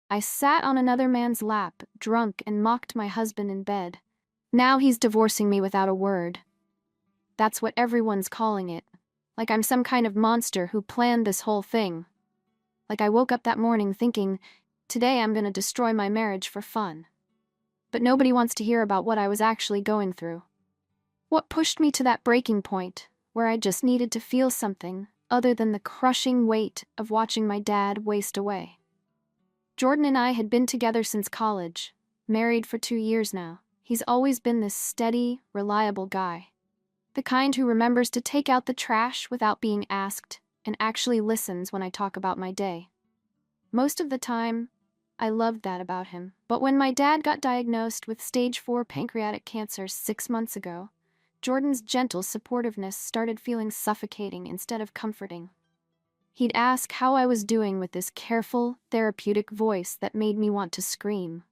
I sat on another man's lap, drunk, and mocked my husband in bed. Now he's divorcing me without a word. That's what everyone's calling it. Like I'm some kind of monster who planned this whole thing. Like I woke up that morning thinking, today I'm gonna destroy my marriage for fun. But nobody wants to hear about what I was actually going through. What pushed me to that breaking point, where I just needed to feel something other than the crushing weight of watching my dad waste away. Jordan and I had been together since college, married for 2 years now. He's always been this steady, reliable guy. The kind who remembers to take out the trash without being asked and actually listens when I talk about my day. Most of the time, I loved that about him. But when my dad got diagnosed with stage 4 pancreatic cancer 6 months ago, Jordan's gentle supportiveness started feeling suffocating instead of comforting. He'd ask how I was doing with this careful, therapeutic voice that made me want to scream.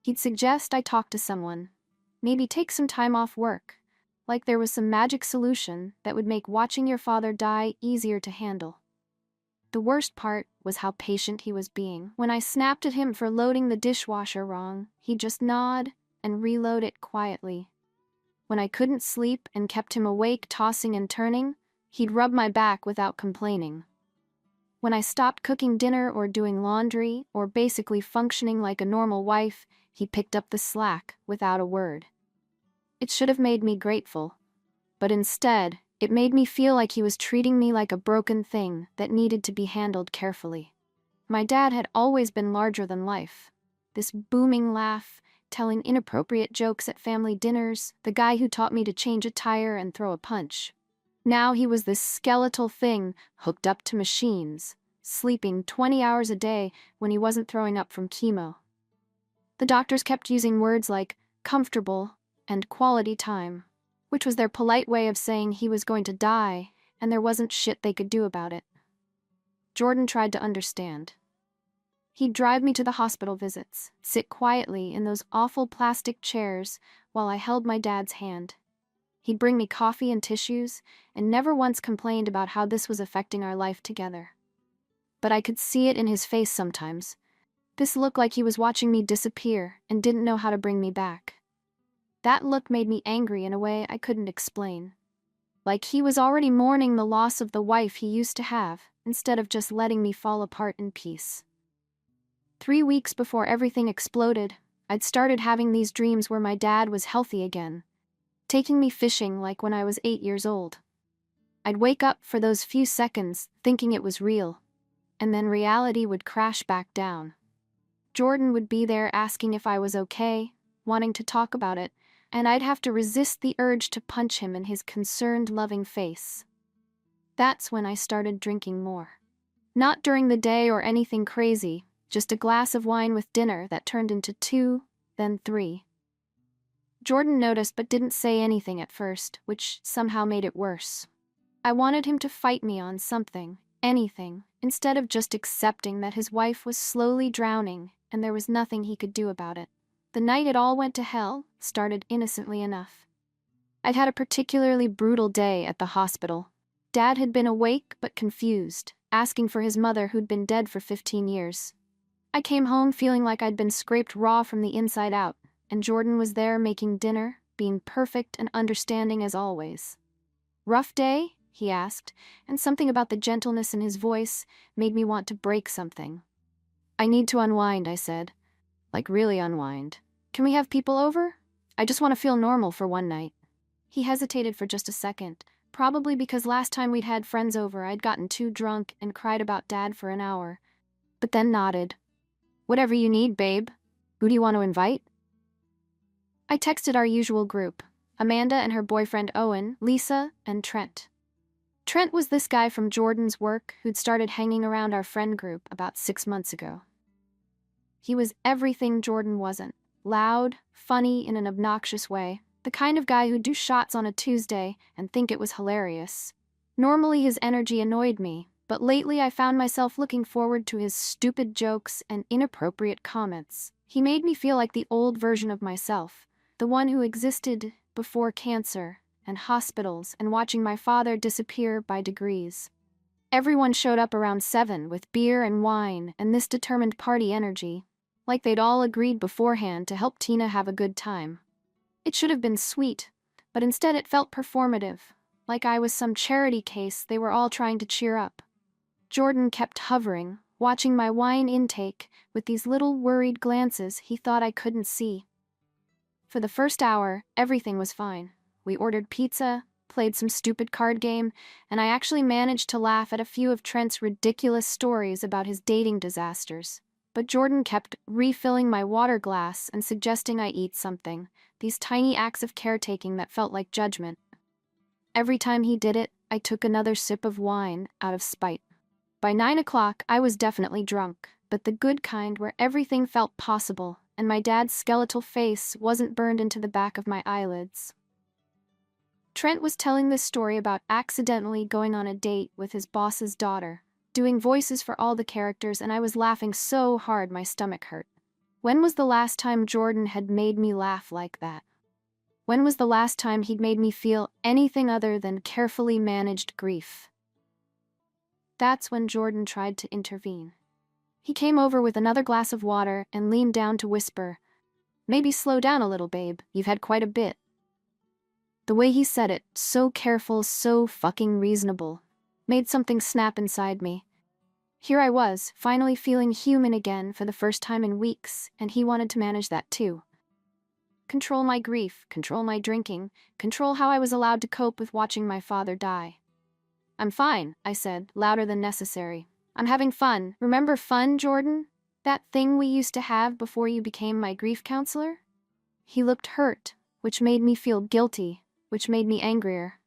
He'd suggest I talk to someone, maybe take some time off work, like there was some magic solution that would make watching your father die easier to handle. The worst part was how patient he was being. When I snapped at him for loading the dishwasher wrong, he'd just nod and reload it quietly. When I couldn't sleep and kept him awake tossing and turning, he'd rub my back without complaining. When I stopped cooking dinner or doing laundry or basically functioning like a normal wife, he picked up the slack without a word. It should have made me grateful, but instead, it made me feel like he was treating me like a broken thing that needed to be handled carefully. My dad had always been larger than life. This booming laugh, telling inappropriate jokes at family dinners, the guy who taught me to change a tire and throw a punch. Now he was this skeletal thing hooked up to machines, sleeping 20 hours a day when he wasn't throwing up from chemo. The doctors kept using words like comfortable and quality time, which was their polite way of saying he was going to die and there wasn't shit they could do about it. Jordan tried to understand. He'd drive me to the hospital visits, sit quietly in those awful plastic chairs while I held my dad's hand. He'd bring me coffee and tissues, and never once complained about how this was affecting our life together. But I could see it in his face sometimes. This looked like he was watching me disappear and didn't know how to bring me back. That look made me angry in a way I couldn't explain. Like he was already mourning the loss of the wife he used to have, instead of just letting me fall apart in peace. 3 weeks before everything exploded, I'd started having these dreams where my dad was healthy again, taking me fishing like when I was 8 years old. I'd wake up for those few seconds thinking it was real, and then reality would crash back down. Jordan would be there asking if I was okay, wanting to talk about it, and I'd have to resist the urge to punch him in his concerned, loving face. That's when I started drinking more. Not during the day or anything crazy, just a glass of wine with dinner that turned into 2, then 3. Jordan noticed but didn't say anything at first, which somehow made it worse. I wanted him to fight me on something, anything, instead of just accepting that his wife was slowly drowning and there was nothing he could do about it. The night it all went to hell started innocently enough. I'd had a particularly brutal day at the hospital. Dad had been awake but confused, asking for his mother who'd been dead for 15 years. I came home feeling like I'd been scraped raw from the inside out, and Jordan was there making dinner, being perfect and understanding as always. "Rough day?" he asked, and something about the gentleness in his voice made me want to break something. "I need to unwind," I said. "Like really unwind. Can we have people over? I just want to feel normal for one night." He hesitated for just a second, probably because last time we'd had friends over I'd gotten too drunk and cried about Dad for an hour, but then nodded. "Whatever you need, babe. Who do you want to invite?" I texted our usual group, Amanda and her boyfriend Owen, Lisa, and Trent. Trent was this guy from Jordan's work who'd started hanging around our friend group about 6 months ago. He was everything Jordan wasn't. Loud, funny in an obnoxious way, the kind of guy who'd do shots on a Tuesday and think it was hilarious. Normally his energy annoyed me, but lately I found myself looking forward to his stupid jokes and inappropriate comments. He made me feel like the old version of myself, the one who existed before cancer and hospitals and watching my father disappear by degrees. Everyone showed up around 7 with beer and wine and this determined party energy, like they'd all agreed beforehand to help Tina have a good time. It should have been sweet, but instead it felt performative, like I was some charity case they were all trying to cheer up. Jordan kept hovering, watching my wine intake with these little worried glances he thought I couldn't see. For the first hour, everything was fine. We ordered pizza, played some stupid card game, and I actually managed to laugh at a few of Trent's ridiculous stories about his dating disasters. But Jordan kept refilling my water glass and suggesting I eat something, these tiny acts of caretaking that felt like judgment. Every time he did it, I took another sip of wine out of spite. By 9 o'clock, I was definitely drunk, but the good kind where everything felt possible, and my dad's skeletal face wasn't burned into the back of my eyelids. Trent was telling this story about accidentally going on a date with his boss's daughter, doing voices for all the characters, and I was laughing so hard my stomach hurt. When was the last time Jordan had made me laugh like that? When was the last time he'd made me feel anything other than carefully managed grief? That's when Jordan tried to intervene. He came over with another glass of water and leaned down to whisper, "Maybe slow down a little, babe, you've had quite a bit." The way he said it, so careful, so fucking reasonable, made something snap inside me. Here I was, finally feeling human again for the first time in weeks, and he wanted to manage that too. Control my grief, control my drinking, control how I was allowed to cope with watching my father die. "I'm fine," I said, louder than necessary. "I'm having fun. Remember fun, Jordan? That thing we used to have before you became my grief counselor?" He looked hurt, which made me feel guilty, which made me angrier.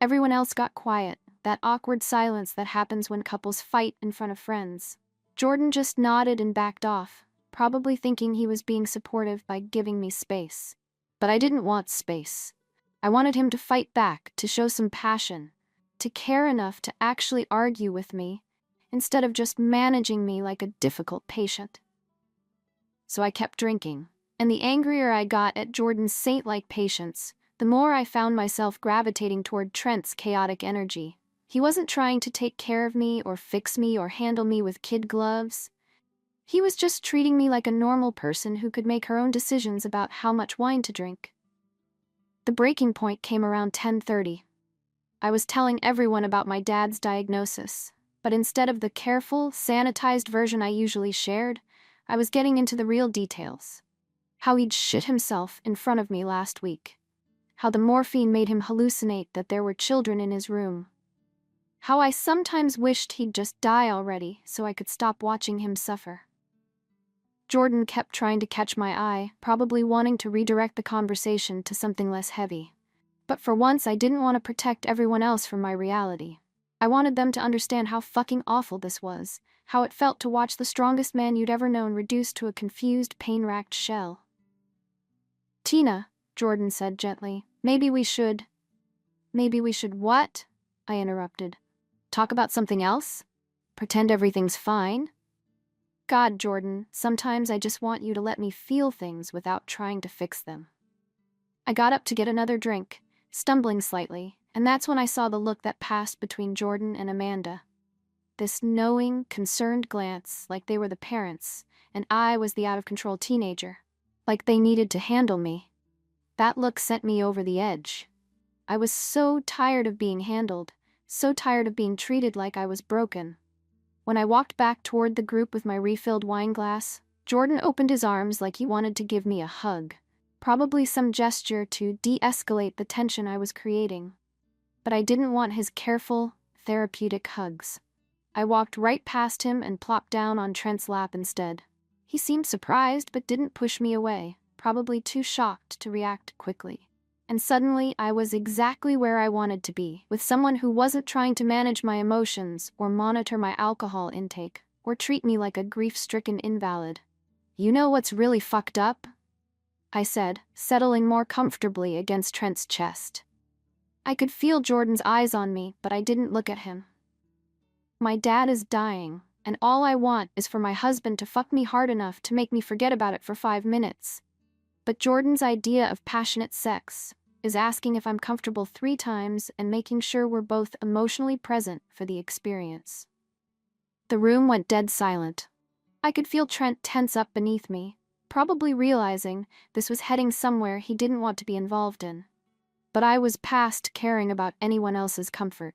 Everyone else got quiet, that awkward silence that happens when couples fight in front of friends. Jordan just nodded and backed off, probably thinking he was being supportive by giving me space. But I didn't want space. I wanted him to fight back, to show some passion, to care enough to actually argue with me, instead of just managing me like a difficult patient. So I kept drinking, and the angrier I got at Jordan's saint-like patience, the more I found myself gravitating toward Trent's chaotic energy. He wasn't trying to take care of me or fix me or handle me with kid gloves. He was just treating me like a normal person who could make her own decisions about how much wine to drink. The breaking point came around 10:30. I was telling everyone about my dad's diagnosis, but instead of the careful, sanitized version I usually shared, I was getting into the real details. How he'd shit himself in front of me last week. How the morphine made him hallucinate that there were children in his room. How I sometimes wished he'd just die already so I could stop watching him suffer. Jordan kept trying to catch my eye, probably wanting to redirect the conversation to something less heavy. But for once I didn't want to protect everyone else from my reality. I wanted them to understand how fucking awful this was, how it felt to watch the strongest man you'd ever known reduced to a confused, pain-racked shell. "Tina," Jordan said gently, maybe we should..." "Maybe we should what?" I interrupted. "Talk about something else? Pretend everything's fine?" "God, Jordan, sometimes I just want you to let me feel things without trying to fix them." I got up to get another drink, stumbling slightly, and that's when I saw the look that passed between Jordan and Amanda. This knowing, concerned glance, like they were the parents, and I was the out-of-control teenager. Like they needed to handle me. That look sent me over the edge. I was so tired of being handled, so tired of being treated like I was broken. When I walked back toward the group with my refilled wine glass, Jordan opened his arms like he wanted to give me a hug, probably some gesture to de-escalate the tension I was creating. But I didn't want his careful, therapeutic hugs. I walked right past him and plopped down on Trent's lap instead. He seemed surprised but didn't push me away, probably too shocked to react quickly. And suddenly I was exactly where I wanted to be, with someone who wasn't trying to manage my emotions or monitor my alcohol intake, or treat me like a grief-stricken invalid. "You know what's really fucked up?" I said, settling more comfortably against Trent's chest. I could feel Jordan's eyes on me, but I didn't look at him. "My dad is dying, and all I want is for my husband to fuck me hard enough to make me forget about it for 5 minutes. But Jordan's idea of passionate sex is asking if I'm comfortable 3 times and making sure we're both emotionally present for the experience. The room went dead silent. I could feel Trent tense up beneath me, probably realizing this was heading somewhere he didn't want to be involved in. But I was past caring about anyone else's comfort.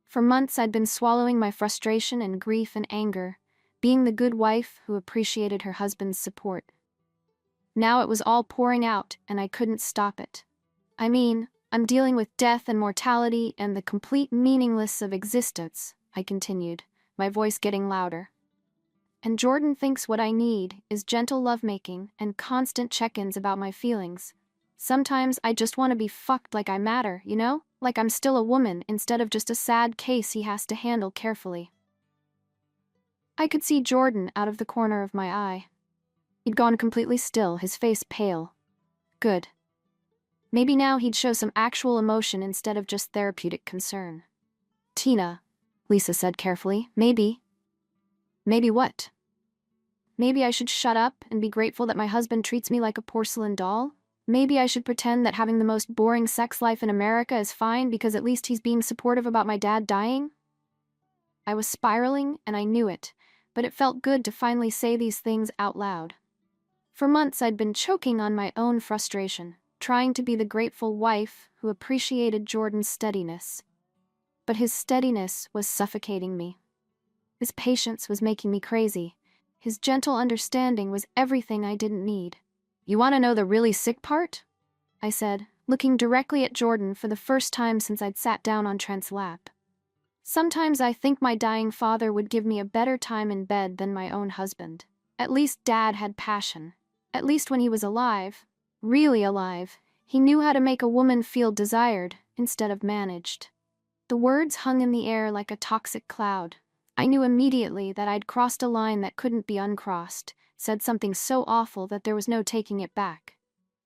For months I'd been swallowing my frustration and grief and anger, being the good wife who appreciated her husband's support. Now it was all pouring out, and I couldn't stop it. I mean, I'm dealing with death and mortality and the complete meaninglessness of existence, I continued, my voice getting louder. And Jordan thinks what I need is gentle lovemaking and constant check-ins about my feelings. Sometimes I just want to be fucked like I matter, you know? Like I'm still a woman instead of just a sad case he has to handle carefully. I could see Jordan out of the corner of my eye. He'd gone completely still, his face pale. Good. Maybe now he'd show some actual emotion instead of just therapeutic concern. Tina, Lisa said carefully, maybe. Maybe what? Maybe I should shut up and be grateful that my husband treats me like a porcelain doll? Maybe I should pretend that having the most boring sex life in America is fine because at least he's being supportive about my dad dying? I was spiraling and I knew it, but it felt good to finally say these things out loud. For months I'd been choking on my own frustration, trying to be the grateful wife who appreciated Jordan's steadiness. But his steadiness was suffocating me. His patience was making me crazy. His gentle understanding was everything I didn't need. You want to know the really sick part? I said, looking directly at Jordan for the first time since I'd sat down on Trent's lap. Sometimes I think my dying father would give me a better time in bed than my own husband. At least Dad had passion. At least when he was alive, really alive, he knew how to make a woman feel desired instead of managed. The words hung in the air like a toxic cloud. I knew immediately that I'd crossed a line that couldn't be uncrossed, said something so awful that there was no taking it back.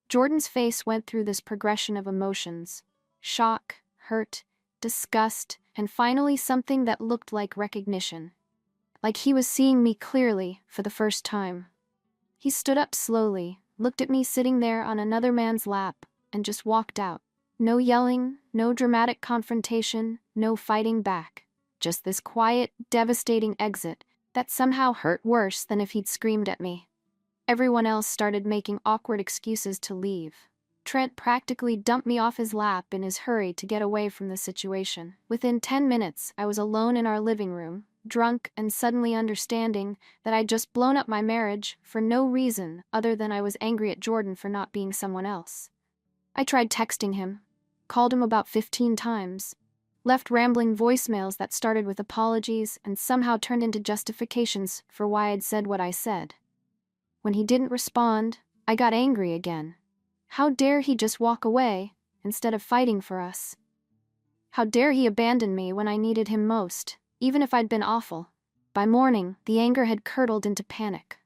Jordan's face went through this progression of emotions: shock, hurt, disgust, and finally something that looked like recognition. Like he was seeing me clearly for the first time. He stood up slowly, looked at me sitting there on another man's lap, and just walked out. No yelling, no dramatic confrontation, no fighting back. Just this quiet, devastating exit that somehow hurt worse than if he'd screamed at me. Everyone else started making awkward excuses to leave. Trent practically dumped me off his lap in his hurry to get away from the situation. Within 10 minutes, I was alone in our living room, drunk and suddenly understanding that I'd just blown up my marriage for no reason other than I was angry at Jordan for not being someone else. I tried texting him, called him about 15 times, left rambling voicemails that started with apologies and somehow turned into justifications for why I'd said what I said. When he didn't respond, I got angry again. How dare he just walk away instead of fighting for us? How dare he abandon me when I needed him most, even if I'd been awful? By morning, the anger had curdled into panic.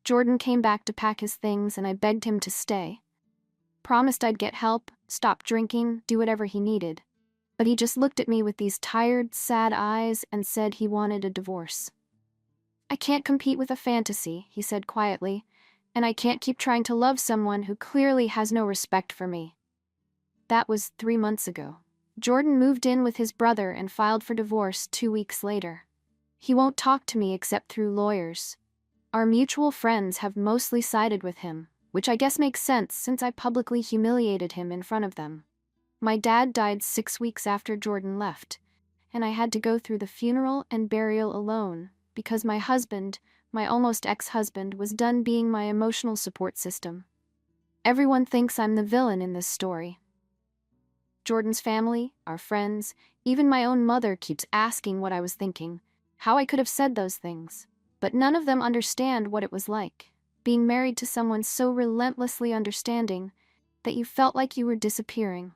Jordan came back to pack his things and I begged him to stay. Promised I'd get help, stop drinking, do whatever he needed. But he just looked at me with these tired, sad eyes and said he wanted a divorce. I can't compete with a fantasy, he said quietly, and I can't keep trying to love someone who clearly has no respect for me. That was 3 months ago. Jordan moved in with his brother and filed for divorce 2 weeks later. He won't talk to me except through lawyers. Our mutual friends have mostly sided with him, which I guess makes sense since I publicly humiliated him in front of them. My dad died 6 weeks after Jordan left, and I had to go through the funeral and burial alone because my husband, my almost ex-husband, was done being my emotional support system. Everyone thinks I'm the villain in this story. Jordan's family, our friends, even my own mother keeps asking what I was thinking, how I could have said those things. But none of them understand what it was like, being married to someone so relentlessly understanding that you felt like you were disappearing.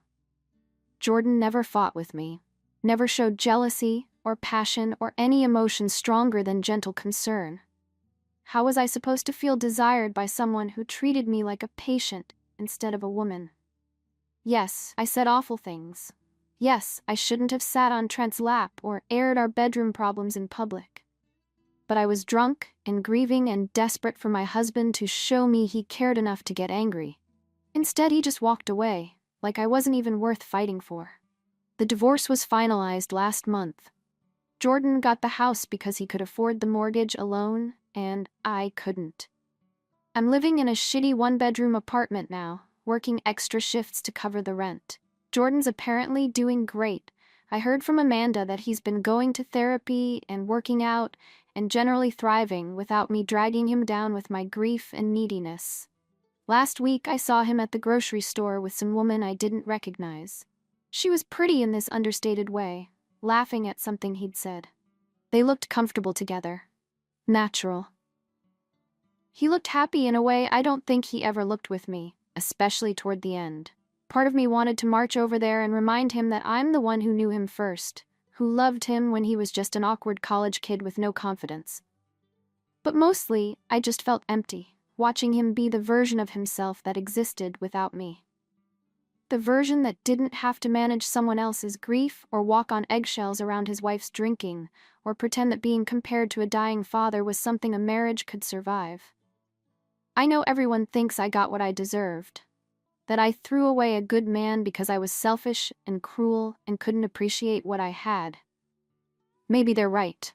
Jordan never fought with me, never showed jealousy or passion or any emotion stronger than gentle concern. How was I supposed to feel desired by someone who treated me like a patient instead of a woman? Yes, I said awful things. Yes, I shouldn't have sat on Trent's lap or aired our bedroom problems in public. But I was drunk and grieving and desperate for my husband to show me he cared enough to get angry. Instead, he just walked away, like I wasn't even worth fighting for. The divorce was finalized last month. Jordan got the house because he could afford the mortgage alone, and I couldn't. I'm living in a shitty one-bedroom apartment now, working extra shifts to cover the rent. Jordan's apparently doing great. I heard from Amanda that he's been going to therapy and working out and generally thriving without me dragging him down with my grief and neediness. Last week I saw him at the grocery store with some woman I didn't recognize. She was pretty in this understated way, laughing at something he'd said. They looked comfortable together. Natural. He looked happy in a way I don't think he ever looked with me, especially toward the end. Part of me wanted to march over there and remind him that I'm the one who knew him first, who loved him when he was just an awkward college kid with no confidence. But mostly, I just felt empty, watching him be the version of himself that existed without me. The version that didn't have to manage someone else's grief or walk on eggshells around his wife's drinking, or pretend that being compared to a dying father was something a marriage could survive. I know everyone thinks I got what I deserved, that I threw away a good man because I was selfish and cruel and couldn't appreciate what I had. Maybe they're right.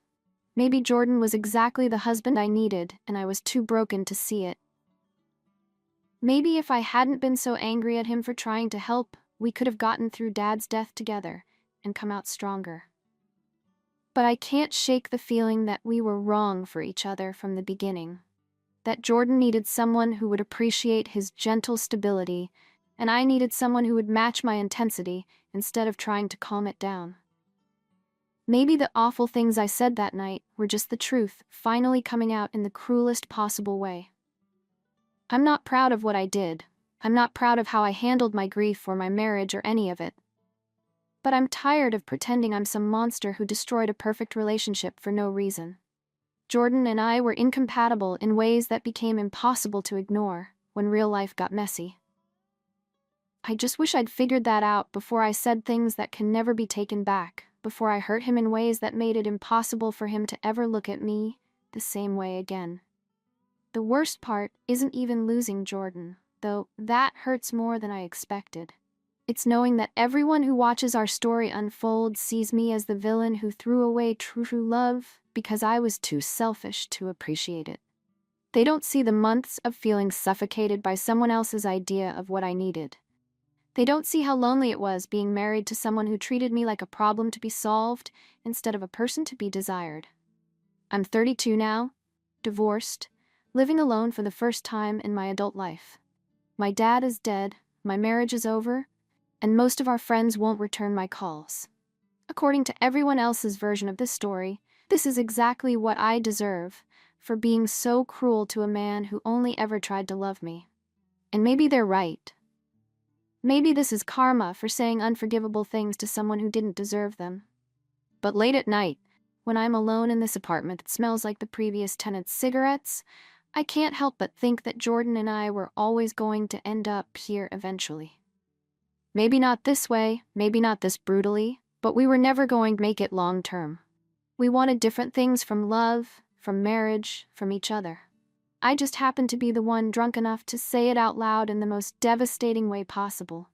Maybe Jordan was exactly the husband I needed and I was too broken to see it. Maybe if I hadn't been so angry at him for trying to help, we could have gotten through Dad's death together and come out stronger. But I can't shake the feeling that we were wrong for each other from the beginning. That Jordan needed someone who would appreciate his gentle stability, and I needed someone who would match my intensity instead of trying to calm it down. Maybe the awful things I said that night were just the truth, finally coming out in the cruelest possible way. I'm not proud of what I did. I'm not proud of how I handled my grief or my marriage or any of it. But I'm tired of pretending I'm some monster who destroyed a perfect relationship for no reason. Jordan and I were incompatible in ways that became impossible to ignore when real life got messy. I just wish I'd figured that out before I said things that can never be taken back, before I hurt him in ways that made it impossible for him to ever look at me the same way again. The worst part isn't even losing Jordan, though that hurts more than I expected. It's knowing that everyone who watches our story unfold sees me as the villain who threw away true love because I was too selfish to appreciate it. They don't see the months of feeling suffocated by someone else's idea of what I needed. They don't see how lonely it was being married to someone who treated me like a problem to be solved instead of a person to be desired. I'm 32 now, divorced, living alone for the first time in my adult life. My dad is dead, my marriage is over, and most of our friends won't return my calls. According to everyone else's version of this story, this is exactly what I deserve for being so cruel to a man who only ever tried to love me. And maybe they're right. Maybe this is karma for saying unforgivable things to someone who didn't deserve them. But late at night, when I'm alone in this apartment that smells like the previous tenant's cigarettes, I can't help but think that Jordan and I were always going to end up here eventually. Maybe not this way, maybe not this brutally, but we were never going to make it long term. We wanted different things from love, from marriage, from each other. I just happened to be the one drunk enough to say it out loud in the most devastating way possible.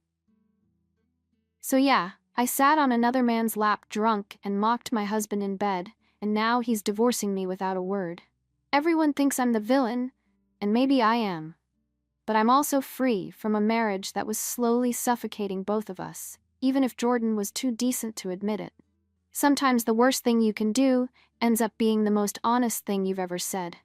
So yeah, I sat on another man's lap drunk and mocked my husband in bed, and now he's divorcing me without a word. Everyone thinks I'm the villain, and maybe I am. But I'm also free from a marriage that was slowly suffocating both of us, even if Jordan was too decent to admit it. Sometimes the worst thing you can do ends up being the most honest thing you've ever said.